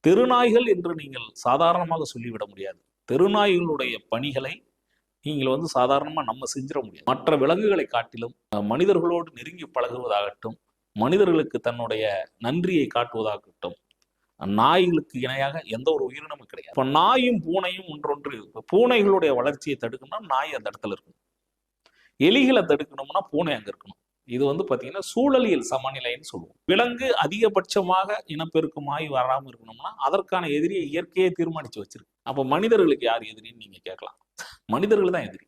தெருநாய்கள் என்று நீங்கள் சாதாரணமாக சொல்லிவிட முடியாது. தெருநாய்களுடைய பணிகளை நீங்கள் சாதாரணமா நம்ம செஞ்சிட முடியாது. மற்ற விலங்குகளை காட்டிலும் மனிதர்களோடு நெருங்கி பழகுவதாகட்டும், மனிதர்களுக்கு தன்னுடைய நன்றியை காட்டுவதாகட்டும், நாய்களுக்கு இணையாக எந்த ஒரு உயிரினமும் கிடையாது. இப்ப நாயும் பூனையும் ஒன்றொன்று. பூனைகளுடைய வளர்ச்சியை தடுக்கணும்னா நாய் அந்த இடத்துல இருக்கணும். எலிகளை தடுக்கணும்னா பூனை அங்க இருக்கணும். இது பாத்தீங்கன்னா சூழலியல் சமநிலைன்னு சொல்லுவோம். விலங்கு அதிகபட்சமாக இனப்பெருக்கமாய் வராமல் இருக்கணும்னா அதற்கான எதிரியை இயற்கையை தீர்மானிச்சு வச்சிருக்கு. அப்ப மனிதர்களுக்கு யார் எதிரின்னு நீங்க கேட்கலாம். மனிதர்கள் தான் எதிரி.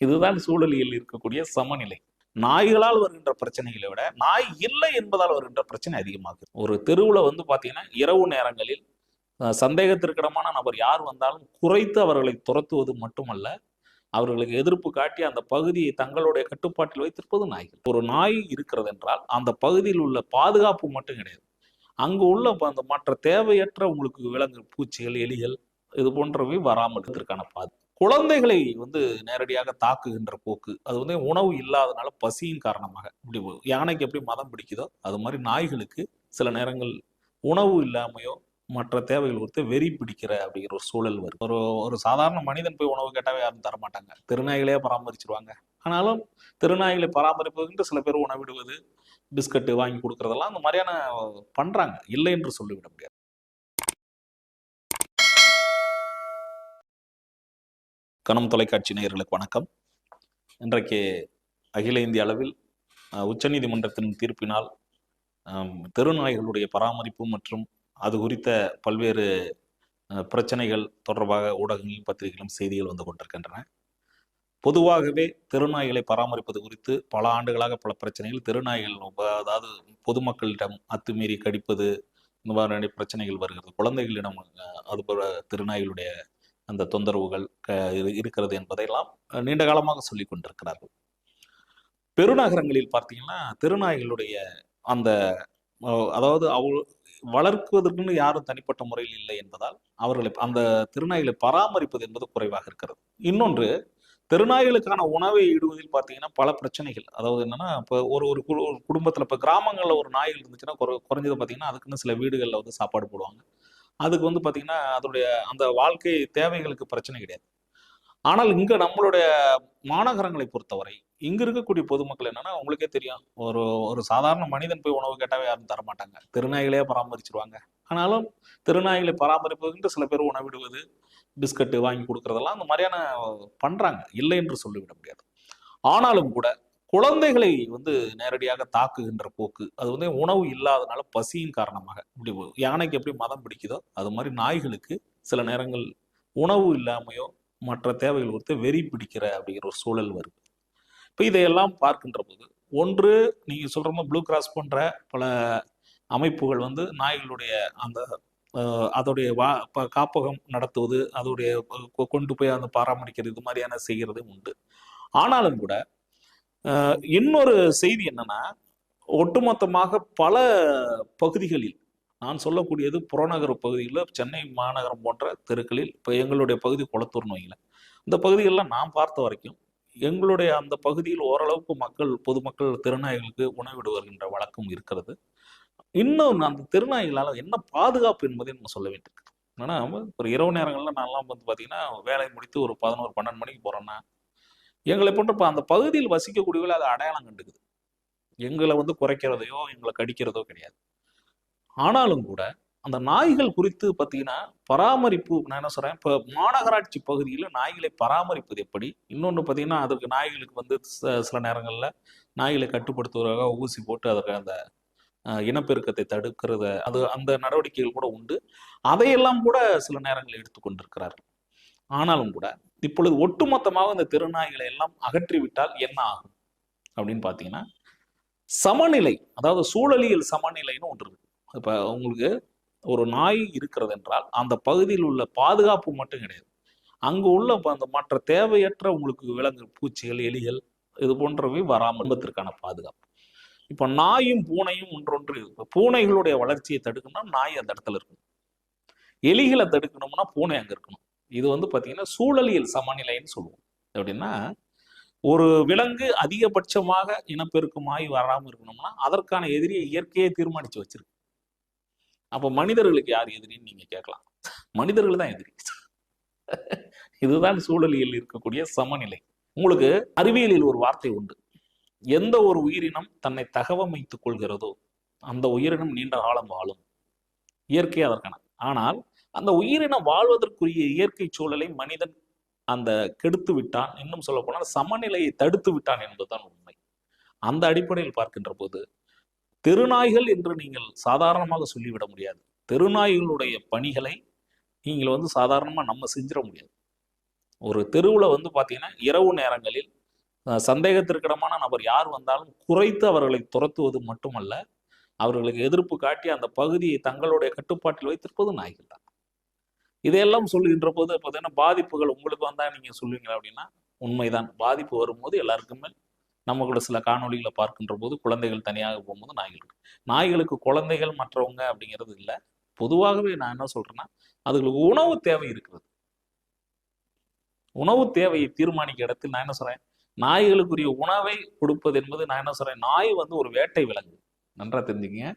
இதுதான் சூழலியல் இருக்கக்கூடிய சமநிலை. நாய்களால் வருகின்ற பிரச்சனைகளை விட நாய் இல்லை என்பதால் வருகின்ற பிரச்சனை அதிகமாகுது. ஒரு தெருவுல பாத்தீங்கன்னா இரவு நேரங்களில் சந்தேகத்திற்கிடமான நபர் யார் வந்தாலும் குறைத்து அவர்களை துரத்துவது மட்டுமல்ல, அவர்களுக்கு எதிர்ப்பு காட்டி அந்த பகுதியை தங்களுடைய கட்டுப்பாட்டில் வைத்திருப்பது நாய்கள். ஒரு நாய் இருக்கிறது என்றால் அந்த பகுதியில் உள்ள பாதுகாப்பு மட்டும் கிடையாது, அங்கு உள்ள அந்த மற்ற தேவையற்ற உங்களுக்கு விலங்கு, பூச்சிகள், எலிகள் இது போன்றவை வராமல் இருப்பதற்கான குழந்தைகளை நேரடியாக தாக்குகின்ற போக்கு, அது உணவு இல்லாதனால பசியின் காரணமாக. இப்படி யானைக்கு எப்படி மதம் பிடிக்குதோ அது மாதிரி நாய்களுக்கு சில நேரங்கள் உணவு இல்லாமையோ மற்ற தேவைகள் கொடுத்து வெறி பிடிக்கிற அப்படிங்கிற ஒரு சூழல் வரும். ஒரு சாதாரண மனிதன் போய் உணவு கேட்டாவே யாரும் தரமாட்டாங்க, திருநாய்களே பராமரிச்சிருவாங்க. ஆனாலும் திருநாய்களை பராமரிப்பதுன்ட்டு சில பேர் உணவிடுவது, பிஸ்கட்டு வாங்கி கொடுக்கறதெல்லாம் அந்த மாதிரியான பண்றாங்க, இல்லை என்று சொல்லிவிட முடியாது. கணம் தொலைக்காட்சி நேயர்களுக்கு வணக்கம். இன்றைக்கு அகில இந்திய அளவில் உச்சநீதிமன்றத்தின் தீர்ப்பினால் தெருநாய்களுடைய பராமரிப்பு மற்றும் அது குறித்த பல்வேறு பிரச்சனைகள் தொடர்பாக ஊடகங்களிலும் பத்திரிகைகளும் செய்திகள் வந்து கொண்டிருக்கின்றன. பொதுவாகவே தெருநாய்களை பராமரிப்பது குறித்து பல ஆண்டுகளாக பல பிரச்சனைகள், தெருநாய்கள் அதாவது பொதுமக்களிடம் அத்துமீறி கடிப்பது, இந்த மாதிரி பிரச்சனைகள் வருகிறது. குழந்தைகளிடம் அதுபோல தெருநாய்களுடைய அந்த தொந்தரவுகள் இருக்கிறது என்பதையெல்லாம் நீண்ட காலமாக சொல்லி கொண்டிருக்கிறார்கள். பெருநகரங்களில் பார்த்தீங்கன்னா தெருநாய்களுடைய அந்த அதாவது வளர்க்குவதற்குன்னு யாரும் தனிப்பட்ட முறையில் இல்லை என்பதால் அவர்களை அந்த திருநாய்களை பராமரிப்பது என்பது குறைவாக இருக்கிறது. இன்னொன்று, தெருநாய்களுக்கான உணவை இடுவதில் பார்த்தீங்கன்னா பல பிரச்சனைகள். அதாவது என்னன்னா, இப்போ ஒரு குடும்பத்தில் இப்போ கிராமங்களில் ஒரு நாய்கள் இருந்துச்சுன்னா குறைஞ்சது பார்த்தீங்கன்னா அதுக்குன்னு சில வீடுகளில் சாப்பாடு போடுவாங்க. அதுக்கு பார்த்தீங்கன்னா அதோடைய அந்த வாழ்க்கை தேவைகளுக்கு பிரச்சனை கிடையாது. ஆனால் இங்க நம்மளுடைய மாநகரங்களை பொறுத்தவரை இங்க இருக்கக்கூடிய பொதுமக்கள் என்னன்னா, உங்களுக்கே தெரியும், ஒரு சாதாரண மனிதன் போய் உணவு கேட்டாவே யாரும் தரமாட்டாங்க, திருநாய்களே பராமரிச்சிருவாங்க. ஆனாலும் திருநாய்களை பராமரிப்பதுன்ட்டு சில பேர் உணவிடுவது, பிஸ்கட்டு வாங்கி கொடுக்கறதெல்லாம் அந்த மாதிரியான பண்றாங்க, இல்லை என்று சொல்லிவிட முடியாது. ஆனாலும் கூட குழந்தைகளை நேரடியாக தாக்குகின்ற போக்கு, அது உணவு இல்லாதனால பசியின் காரணமாக. இப்படி யானைக்கு எப்படி மதம் பிடிக்குதோ அது மாதிரி நாய்களுக்கு சில நேரங்கள் உணவு இல்லாமையோ மற்ற தேவைகள் கொடுத்து வெறி பிடிக்கிற அப்படிங்கிற ஒரு சூழல் வருது. இப்போ இதையெல்லாம் பார்க்கின்ற போது, ஒன்று நீங்க சொல்ற மாதிரி ப்ளூ கிராஸ் போன்ற பல அமைப்புகள் நாய்களுடைய அந்த அதோடைய காப்பகம் நடத்துவது, அதோடைய கொண்டு போய் அந்த பராமரிக்கிறது, இது மாதிரியான செய்கிறது உண்டு. ஆனாலும் கூட இன்னொரு செய்தி என்னன்னா, ஒட்டுமொத்தமாக பல பகுதிகளில், நான் சொல்லக்கூடியது புறநகர பகுதிகளில், சென்னை மாநகரம் போன்ற தெருக்களில், இப்போ எங்களுடைய பகுதி குளத்தூர் நோயில இந்த பகுதிகளெலாம் நான் பார்த்த வரைக்கும் எங்களுடைய அந்த பகுதியில் ஓரளவுக்கு பொதுமக்கள் திருநாய்களுக்கு உணவிடு வருகின்ற வழக்கம் இருக்கிறது. இன்னும் அந்த திருநாய்களால் என்ன பாதுகாப்பு என்பதை நம்ம சொல்ல வேண்டியிருக்கு. ஏன்னா ஒரு இரவு நேரங்களில் நான்லாம் பார்த்தீங்கன்னா வேலை முடித்து ஒரு 11-12 மணிக்கு போகிறேன்னா, எங்களை போன்ற அந்த பகுதியில் வசிக்கக்கூடியவர்கள் அதை அடையாளம் கண்டுக்குது. எங்களை குறைக்கிறதையோ எங்களை கடிக்கிறதோ கிடையாது. ஆனாலும் கூட அந்த நாய்கள் குறித்து பார்த்தீங்கன்னா பராமரிப்பு, நான் என்ன சொல்றேன், இப்போ மாநகராட்சி பகுதியில் நாய்களை பராமரிப்பது எப்படி, இன்னொன்று பார்த்தீங்கன்னா அதுக்கு நாய்களுக்கு சில நேரங்களில் நாய்களை கட்டுப்படுத்துவதாக ஊசி போட்டு அதற்கு அந்த இனப்பெருக்கத்தை தடுக்கிறத அந்த நடவடிக்கைகள் கூட உண்டு. அதையெல்லாம் கூட சில நேரங்களில் எடுத்துக்கொண்டிருக்கிறார்கள். ஆனாலும் கூட இப்பொழுது ஒட்டுமொத்தமாக இந்த தெருநாய்களை எல்லாம் அகற்றிவிட்டால் என்ன ஆகும் அப்படின்னு பார்த்தீங்கன்னா, சமநிலை, அதாவது சூழலியல் சமநிலைன்னு ஒன்று இருக்கு. இப்போ உங்களுக்கு ஒரு நாய் இருக்கிறது என்றால் அந்த பகுதியில் உள்ள பாதுகாப்பு மட்டும் கிடையாது, அங்கு உள்ள அந்த மற்ற தேவையற்ற உங்களுக்கு விலங்கு, பூச்சிகள், எலிகள் இது போன்றவை வராமல்பதற்கான பாதுகாப்பு. இப்போ நாயும் பூனையும் ஒன்றொன்று. பூனைகளுடைய வளர்ச்சியை தடுக்கணும்னா நாய் அந்த இடத்துல இருக்கணும், எலிகளை தடுக்கணும்னா பூனை அங்க இருக்கணும். இது பார்த்தீங்கன்னா சூழலியல் சமநிலைன்னு சொல்லுவோம். எப்படின்னா, ஒரு விலங்கு அதிகபட்சமாக இனப்பெருக்கமாய் வராமல் இருக்கணும்னா அதற்கான எதிரியை இயற்கையை தீர்மானிச்சு வச்சிருக்கு. அப்ப மனிதர்களுக்கு யார் எதிரின்னு நீங்க கேட்கலாம். மனிதர்கள் தான் எதிரி. இதுதான் சூழலியல் இருக்கக்கூடிய சமநிலை. உங்களுக்கு அறிவியலில் ஒரு வார்த்தை உண்டு. எந்த ஒரு உயிரினம் தன்னை தகவமைத்துக் கொள்கிறதோ அந்த உயிரினம் நீண்ட காலம் வாழும். இயற்கை அதற்கான. ஆனால் அந்த உயிரினம் வாழ்வதற்குரிய இயற்கை சூழலை மனிதன் அந்த கெடுத்து விட்டான், இன்னும் சொல்ல போனால் சமநிலையை தடுத்து விட்டான் என்பதுதான் உண்மை. அந்த அடிப்படையில் பார்க்கின்ற போது தெருநாய்கள் என்று நீங்கள் சாதாரணமாக சொல்லிவிட முடியாது. தெருநாய்களுடைய பணிகளை நீங்கள் சாதாரணமா நம்ம செஞ்சிட முடியாது. ஒரு தெருவில் பார்த்தீங்கன்னா இரவு நேரங்களில் சந்தேகத்திற்கிடமான நபர் யார் வந்தாலும் குறைத்து அவர்களை துரத்துவது மட்டுமல்ல, அவர்களுக்கு எதிர்ப்பு காட்டி அந்த பகுதியை தங்களுடைய கட்டுப்பாட்டில் வைத்திருப்பது நாய்கள் தான். இதையெல்லாம் சொல்லுகின்ற போது பார்த்தீங்கன்னா பாதிப்புகள் உங்களுக்கு வந்தால் நீங்கள் சொல்லுவீங்க அப்படின்னா உண்மைதான். பாதிப்பு வரும்போது எல்லாருக்குமே நம்ம கூட சில காணொலிகளை பார்க்கின்ற போது குழந்தைகள் தனியாக போகும்போது நாய்களுக்கு குழந்தைகள் மற்றவங்க அப்படிங்கிறது இல்லை. பொதுவாகவே நான் என்ன சொல்றேன்னா அதுகளுக்கு உணவு தேவை இருக்கிறது. உணவு தேவையை தீர்மானிக்க இடத்தில் நான் என்ன சொல்றேன், நாய்களுக்குரிய உணவை கொடுப்பது என்பது நான் என்ன சொல்றேன், நாய் ஒரு வேட்டை விலங்கு. நன்றா தெரிஞ்சுக்கங்க.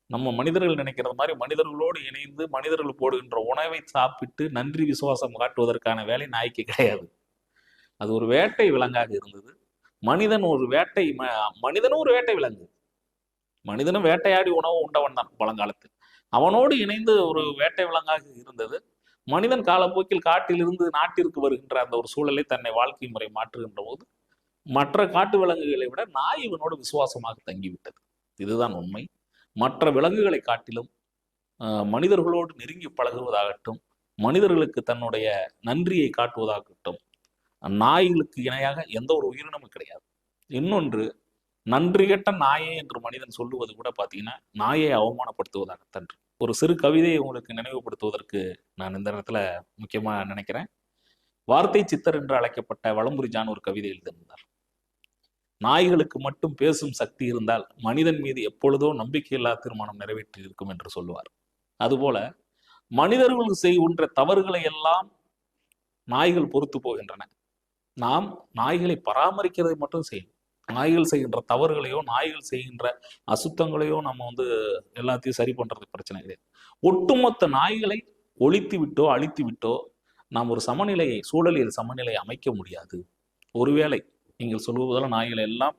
நம்ம மனிதர்கள் நினைக்கிறது மாதிரி மனிதர்களோடு இணைந்து மனிதர்கள் போடுகின்ற உணவை சாப்பிட்டு நன்றி விசுவாசம் காட்டுவதற்கான வேலை நாய்க்கு கிடையாது. அது ஒரு வேட்டை விலங்காக இருந்தது. மனிதனும் ஒரு வேட்டை விலங்கு. மனிதனும் வேட்டையாடி உணவு உண்டவன் தான் பழங்காலத்தில். அவனோடு இணைந்து ஒரு வேட்டை விலங்காக இருந்தது. மனிதன் காலப்போக்கில் காட்டிலிருந்து நாட்டிற்கு வருகின்ற அந்த ஒரு சூழலை தன்னை வாழ்க்கை முறை மாற்றுகின்ற போது மற்ற காட்டு விலங்குகளை விட நாய் இவனோடு விசுவாசமாக தங்கிவிட்டது. இதுதான் உண்மை. மற்ற விலங்குகளை காட்டிலும் மனிதர்களோடு நெருங்கி பழகுவதாகட்டும், மனிதர்களுக்கு தன்னுடைய நன்றியை காட்டுவதாகட்டும், நாய்களுக்கு இணையாக எந்த ஒரு உயிரினமும் கிடையாது. இன்னொன்று, நன்றி கெட்ட நாயே என்று மனிதன் சொல்லுவது கூட பார்த்தீங்கன்னா நாயை அவமானப்படுத்துவதாகத்தான். ஒரு சிறு கவிதையை உங்களுக்கு நினைவுபடுத்துவதற்கு நான் இந்த இடத்துல முக்கியமாக நினைக்கிறேன். வார்த்தை சித்தர் என்று அழைக்கப்பட்ட வலம்புரி ஜான் ஒரு கவிதை எழுதியிருந்தார். நாய்களுக்கு மட்டும் பேசும் சக்தி இருந்தால் மனிதன் மீது எப்பொழுதோ நம்பிக்கையில்லா தீர்மானம் நிறைவேற்றி இருக்கும் என்று சொல்லுவார். அதுபோல மனிதர்கள் செய்கின்ற தவறுகளை எல்லாம் நாய்கள் பொறுத்து போகின்றன. நாம் நாய்களை பராமரிக்கிறதை மட்டும் செய்யணும். நாய்கள் செய்கின்ற தவறுகளையோ நாய்கள் செய்கின்ற அசுத்தங்களையோ நம்ம எல்லாத்தையும் சரி பண்றது பிரச்சனை கிடையாது. ஒட்டுமொத்த நாய்களை ஒழித்து விட்டோ அழித்து விட்டோ நாம் ஒரு சூழலியல் சமநிலையை அமைக்க முடியாது. ஒருவேளை நீங்கள் சொல்லுவதால் நாய்கள் எல்லாம்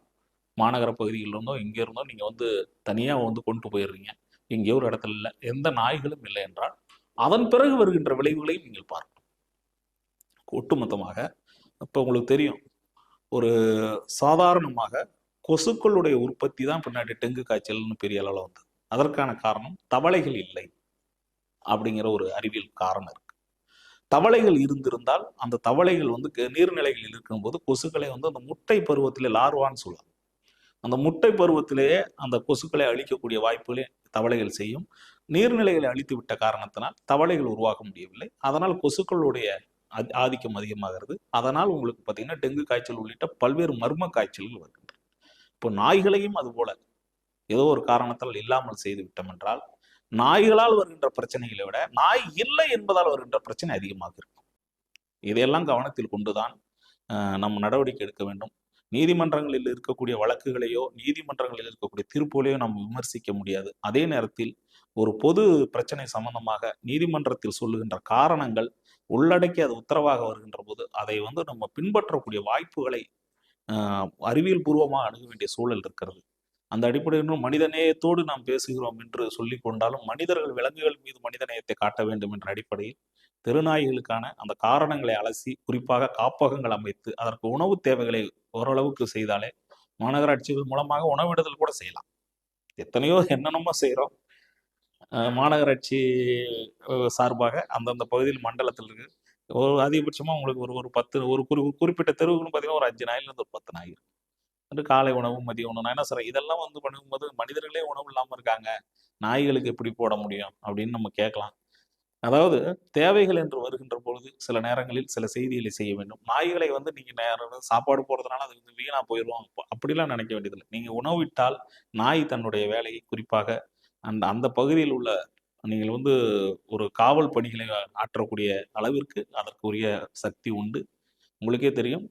மாநகர பகுதியில் இருந்தோ இங்கே இருந்தோ நீங்க தனியாக கொண்டு போயிடுறீங்க, எங்கேயோ ஒரு இடத்துல இல்லை, எந்த நாய்களும் இல்லை என்றால் அதன் பிறகு வருகின்ற விளைவுகளையும் நீங்கள் பார்க்கணும். ஒட்டுமொத்தமாக இப்போ உங்களுக்கு தெரியும், ஒரு சாதாரணமாக கொசுக்களுடைய உற்பத்தி தான் பின்னாடி டெங்கு காய்ச்சல்னு பெரிய அளவில் வந்தது. அதற்கான காரணம் தவளைகள் இல்லை அப்படிங்கிற ஒரு அறிவியல் காரணம் இருக்கு. தவளைகள் இருந்திருந்தால் அந்த தவளைகள் நீர்நிலைகளில் இருக்கும்போது கொசுக்களை அந்த முட்டை பருவத்திலே லார்வான்னு சொல்லுவாங்க. அந்த முட்டை பருவத்திலேயே அந்த கொசுக்களை அழிக்கக்கூடிய வாய்ப்புகளே தவளைகள் செய்யும். நீர்நிலைகளை அழித்து விட்ட காரணத்தினால் தவளைகள் உருவாக்க முடியவில்லை. அதனால் கொசுக்களுடைய ஆதிக்கம் அதிகமாகிறது. அதனால் உங்களுக்கு பார்த்தீங்கன்னா டெங்கு காய்ச்சல் உள்ளிட்ட பல்வேறு மர்ம காய்ச்சல்கள் வருகின்றன. இப்போ நாய்களையும் அது போல ஏதோ ஒரு காரணத்தால் இல்லாமல் செய்து விட்டோம் என்றால் நாய்களால் வருகின்ற பிரச்சனைகளை விட நாய் இல்லை என்பதால் வருகின்ற பிரச்சனை அதிகமாக இருக்கும். இதையெல்லாம் கவனத்தில் கொண்டுதான் நம்ம நடவடிக்கை எடுக்க வேண்டும். நீதிமன்றங்களில் இருக்கக்கூடிய வழக்குகளையோ நீதிமன்றங்களில் இருக்கக்கூடிய தீர்ப்புகளையோ நம்ம விமர்சிக்க முடியாது. அதே நேரத்தில் ஒரு பொது பிரச்சனை சம்பந்தமாக நீதிமன்றத்தில் சொல்லுகின்ற காரணங்கள் உள்ளடக்கி அது உத்தரவாக வருகின்ற போது அதை நம்ம பின்பற்றக்கூடிய வாய்ப்புகளை அறிவியல் பூர்வமாக அணுக வேண்டிய சூழல் இருக்கிறது. அந்த அடிப்படையில் மனிதநேயத்தோடு நாம் பேசுகிறோம் என்று சொல்லிக் கொண்டாலும் மனிதர்கள் விலங்குகள் மீது மனிதநேயத்தை காட்ட வேண்டும் என்ற அடிப்படையில் தெருநாய்களுக்கான அந்த காரணங்களை அலசி குறிப்பாக காப்பகங்கள் அமைத்து அதற்கு உணவு தேவைகளை ஓரளவுக்கு செய்தாலே மாநகராட்சிகள் மூலமாக உணவிடுதல் கூட செய்யலாம். எத்தனையோ என்னென்னமோ செய்கிறோம். மாநகராட்சி சார்பாக அந்தந்த பகுதியில் மண்டலத்தில் இருக்கு. ஒரு அதிகபட்சமாக உங்களுக்கு ஒரு 10 ஒரு குறிப்பிட்ட தெருவுக்குன்னு பார்த்தீங்கன்னா ஒரு 5 நாயிலிருந்து ஒரு 10 நாய் இருக்கும். காலை உணவு மதிய உணவு நான் என்ன சொல்றேன், இதெல்லாம் பண்ணும்போது மனிதர்களே உணவு இல்லாமல் இருக்காங்க, நாய்களுக்கு எப்படி போட முடியும் அப்படின்னு நம்ம கேட்கலாம். அதாவது தேவைகள் என்று வருகின்ற பொழுது சில நேரங்களில் சில செய்திகளை செய்ய வேண்டும். நாய்களை நீங்க நேரம் சாப்பாடு போடுறதுனால அது வீணா போயிடும் அப்படிலாம் நினைக்க வேண்டியதில்லை. நீங்க உணவிட்டால் நாய் தன்னுடைய வேலையை குறிப்பாக அந்த பகுதியில் உள்ள நீங்கள் ஒரு காவல் பணிகளை ஆற்றக்கூடிய அளவிற்கு அதற்குரிய சக்தி உண்டு. உங்களுக்கே தெரியும்,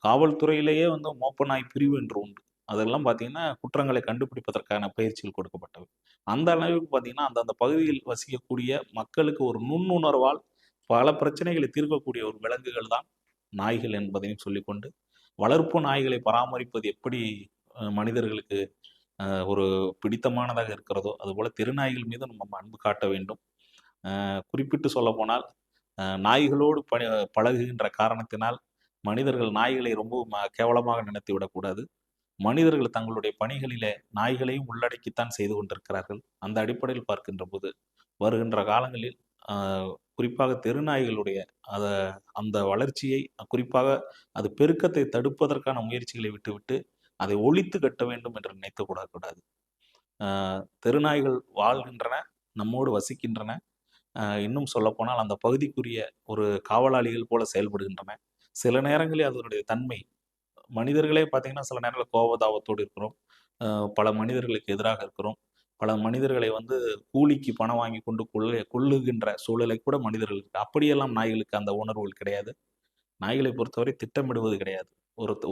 காவல்துறையிலேயே மோப்ப நாய் பிரிவு என்று உண்டு. அதெல்லாம் பார்த்தீங்கன்னா குற்றங்களை கண்டுபிடிப்பதற்கான பயிற்சிகள் கொடுக்கப்பட்டவை. அந்த அளவுக்கு பார்த்தீங்கன்னா அந்தந்த பகுதியில் வசிக்கக்கூடிய மக்களுக்கு ஒரு நுண்ணுணர்வால் பல பிரச்சனைகளை தீர்க்கக்கூடிய ஒரு விலங்குகள் தான் நாய்கள் என்பதையும் சொல்லிக்கொண்டு, வளர்ப்பு நாய்களை பராமரிப்பது எப்படி மனிதர்களுக்கு ஒரு பிடித்தமானதாக இருக்கிறதோ அதுபோல தெருநாய்கள் மீது நம்ம அன்பு காட்ட வேண்டும். குறிப்பிட்டு சொல்லப்போனால் நாய்களோடு பழகுகின்ற காரணத்தினால் மனிதர்கள் நாய்களை ரொம்ப கேவலமாக நினைத்து விடக்கூடாது. மனிதர்கள் தங்களுடைய பணிகளிலே நாய்களையும் உள்ளடக்கித்தான் செய்து கொண்டிருக்கிறார்கள். அந்த அடிப்படையில் பார்க்கின்ற போது வருகின்ற காலங்களில் குறிப்பாக தெருநாய்களுடைய அத அந்த வளர்ச்சியை குறிப்பாக அது பெருக்கத்தை தடுப்பதற்கான முயற்சிகளை விட்டுவிட்டு அதை ஒழித்து கட்ட வேண்டும் என்று நினைத்து கூடாது. தெருநாய்கள் வாழ்கின்றன, நம்மோடு வசிக்கின்றன. இன்னும் சொல்லப்போனால் அந்த பகுதிக்குரிய ஒரு காவலாளிகள் போல செயல்படுகின்றன. சில நேரங்களில் அதனுடைய தன்மை மனிதர்களே பார்த்தீங்கன்னா சில நேரங்களில் கோபதாபத்தோடு இருக்கிறோம். பல மனிதர்களுக்கு எதிராக இருக்கிறோம். பல மனிதர்களை கூலிக்கு பணம் வாங்கி கொண்டு கொள்ளுகின்ற சூழலை கூட மனிதர்கள் இருக்கு. அப்படியெல்லாம் நாய்களுக்கு அந்த உணர்வுகள் கிடையாது. நாய்களை பொறுத்தவரை திட்டமிடுவது கிடையாது.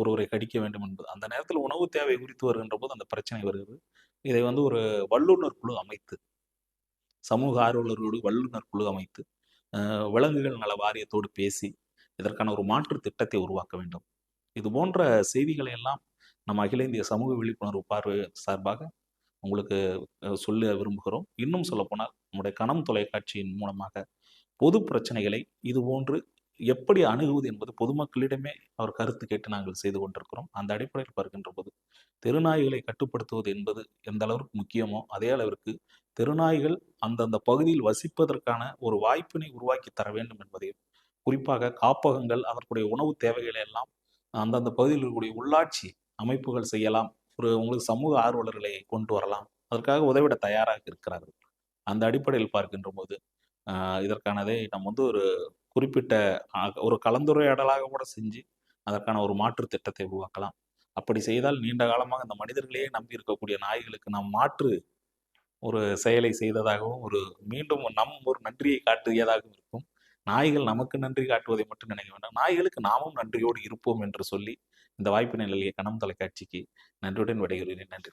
ஒருவரை கடிக்க வேண்டும் என்பது. அந்த நேரத்தில் உணவு தேவை குறித்து வருகின்ற போது அந்த பிரச்சனை வருகிறது. இதை ஒரு வல்லுநர் குழு அமைத்து, சமூக ஆர்வலர்களோடு வல்லுநர் குழு அமைத்து, விலங்குகள் நல வாரியத்தோடு பேசி இதற்கான ஒரு மாற்று திட்டத்தை உருவாக்க வேண்டும். இது போன்ற செய்திகளை எல்லாம் நம்ம அகில இந்திய சமூக விழிப்புணர்வு பார்வை சார்பாக உங்களுக்கு சொல்ல விரும்புகிறோம். இன்னும் சொல்லப்போனால் நம்முடைய கணம் தொலைக்காட்சியின் மூலமாக பொது பிரச்சனைகளை இது போன்று எப்படி அணுகுவது என்பது பொதுமக்களிடமே அவர் கருத்து கேட்டு நாங்கள் செய்து கொண்டிருக்கிறோம். அந்த அடிப்படையில் பார்க்கின்ற போது தெருநாய்களை கட்டுப்படுத்துவது என்பது எந்த அளவிற்கு முக்கியமோ அதே அளவிற்கு தெருநாய்கள் அந்தந்த பகுதியில் வசிப்பதற்கான ஒரு வாய்ப்பினை உருவாக்கி தர வேண்டும் என்பதையும், குறிப்பாக காப்பகங்கள் அதற்குடைய உணவு தேவைகளை எல்லாம் அந்தந்த பகுதியில் இருக்கக்கூடிய உள்ளாட்சி அமைப்புகள் செய்யலாம். உங்களுக்கு சமூக ஆர்வலர்களை கொண்டு வரலாம். அதற்காக உதவிட தயாராக இருக்கிறார்கள். அந்த அடிப்படையில் பார்க்கின்ற போது இதற்கானதை நம்ம ஒரு குறிப்பிட்ட ஒரு கலந்துரையாடலாக கூட செஞ்சு அதற்கான ஒரு மாற்று திட்டத்தை உருவாக்கலாம். அப்படி செய்தால் நீண்ட காலமாக இந்த மனிதர்களையே நம்பி இருக்கக்கூடிய நாய்களுக்கு நாம் மாற்று ஒரு செயலை செய்ததாகவும் மீண்டும் ஒரு நன்றியை காட்டியதாகவும் இருக்கும். நாய்கள் நமக்கு நன்றி காட்டுவதை மட்டும் நினைக்க வேண்டாம், நாய்களுக்கு நாமும் நன்றியோடு இருப்போம் என்று சொல்லி இந்த வாய்ப்பினை நல்கிய கணம் தொலைக்காட்சிக்கு நன்றியுடன் விடைபெறுகிறேன். நன்றி.